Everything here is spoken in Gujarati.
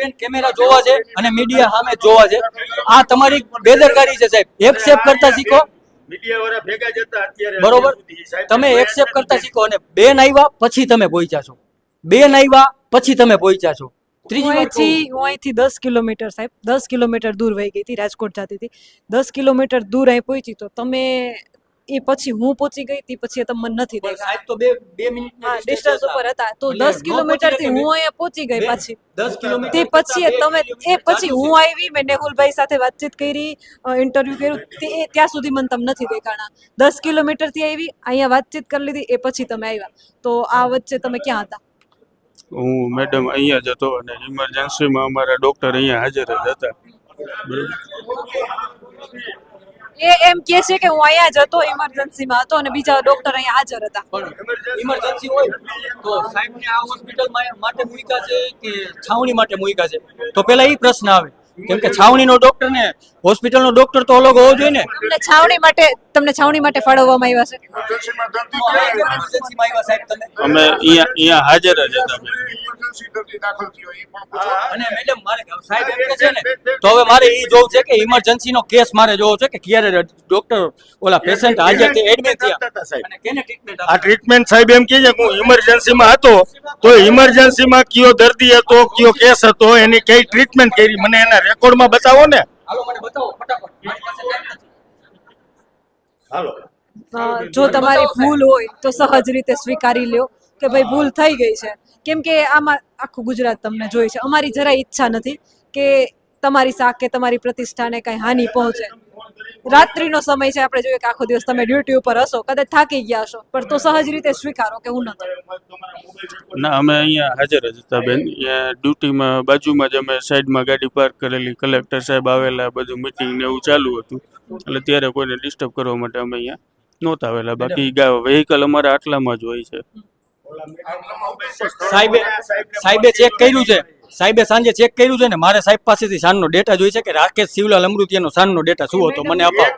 બેન કેમેરા જોવા છે અને મીડિયા સામે જોવા છે. આ તમારી બેદરકારી છે સાહેબ. એક્સેપ્ટ કરતા શીખો. મીડિયા વાળા ભેગા જતા અત્યારે બરોબર, તમે એક્સેપ્ટ કરતા શીખો. અને બેન આવ્યા પછી તમે પહોંચ્યા છો. બેન આવ્યા પછી તમે પહોંચ્યા છો. ત્રીજી વાત કહું, હું અહીંથી 10 કિલોમીટર સાહેબ 10 કિલોમીટર દૂર વહી ગઈ હતી, રાજકોટ જતી હતી. 10 કિલોમીટર દૂર અહીં પહોંચી તો તમે એ પછી હું પહોંચી ગઈ હતી પછી તમને નથી પણ દેખાતા. સાહેબ તો બે મિનિટ ડિસ્ટન્સ ઉપર હતા તો એટલે 10 ન કિલોમીટર થી પહોંચી હું અહીંયા પહોંચી ગઈ બેન, પાછી. 10 કિલોમીટર તે પછી કરતાં તમે 2 કિલોમીટર પછી હું આવી, મેં નેહુલભાઈ સાથે વાતચીત કરી, ઇન્ટરવ્યુ કર્યું, ત્યાં સુધી મને તમે નથી દેખાણા. 10 કિલોમીટર થી આવી, અહીંયા વાતચીત કરી લીધી, એ પછી તમે આવ્યા. તો આ વચ્ચે તમે ક્યાં હતા? હું મેડમ અહીંયા જ હતો અને ઇમરજન્સીમાં અમારા ડૉક્ટર અહીંયા હાજર જ હતા. એ એમ કહે છે કે હું અહીંયા જ હતો, ઇમરજન્સીમાં હતો અને બીજા ડોક્ટર અહીંયા હાજર હતા. પણ ઇમરજન્સી હોય તો સાહેબને આ હોસ્પિટલ માટે મૂક્યા છે કે છાવણી માટે મૂક્યા છે? તો પેલા એ પ્રશ્ન આવે, કેમ કે છાવણીનો ડોક્ટર ને હોસ્પિટલનો ડોક્ટર તો અલગ હોવો જોઈએ ને. તમને છાવણી માટે ફાળવવામાં આવ્યા છે. ઇમરજન્સીમાં આવ્યા સાહેબ તમે. અમે અહીંયા હાજર જ હતા. અને મેડમ મારે સાહેબ એમ કે છે ને, તો હવે મારે એ જોવું છે કે ઇમરજન્સીનો કેસ મારે જોવો છે કે ક્યારે ડોક્ટર ઓલા પેશન્ટ હાજર છે, એડમિટ થયા અને કેને ટ્રીટમેન્ટ આ ટ્રીટમેન્ટ સાહેબ એમ કહે છે કે હું ઇમરજન્સીમાં હતો તો ઇમરજન્સીમાં કયો દર્દી હતો, કયો કેસ હતો, એની કઈ ટ્રીટમેન્ટ કરી, મને એના રેકોર્ડમાં બતાવો ને. હાલો મને બતાવો ફટાફટ, મારી પાસે ટાઈમ નથી. હાલો જો તમારી ભૂલ હોય તો સહજ રીતે સ્વીકારી લ્યો કે ભાઈ ભૂલ થઈ ગઈ છે. કેમ કે આમાં આખું ગુજરાત તમને જોઈ છે. અમારી જરાય ઈચ્છા નથી કે તમારી શાખ કે તમારી પ્રતિષ્ઠાને કઈ હાનિ પહોંચે. રાત્રિનો સમય છે, આપણે જોઈએ કે આખો દિવસ તમે ડ્યુટી ઉપર હશો, કદાચ થાકી ગયા હશો, પણ તો સહજ રીતે સ્વીકારો કે હું નતો. ના, અમે અહીંયા હાજર જ હતા બેન. અહીંયા ડ્યુટીમાં બાજુમાં જ અમે સાઈડમાં ગાડી પાર્ક કરેલી, કલેક્ટર સાહેબ આવેલા, બધું મિટિંગ ને એવું ચાલુ હતું, એટલે ત્યારે કોઈને ડિસ્ટર્બ કરવા માટે અમે અહીંયા નહોતા આવેલા. બાકી વેહિકલ અમારા આટલામાં જ હોય છે. સાહેબે ચેક કર્યું છે, સાહેબે સાંજે ચેક કર્યું છે ને. મારે સાહેબ પાસેથી સાંજનો ડેટા જોઈ છે કે રાકેશ શિવલાલ અમૃતિયાનો સાંજનો ડેટા શું હતો મને અપાવો.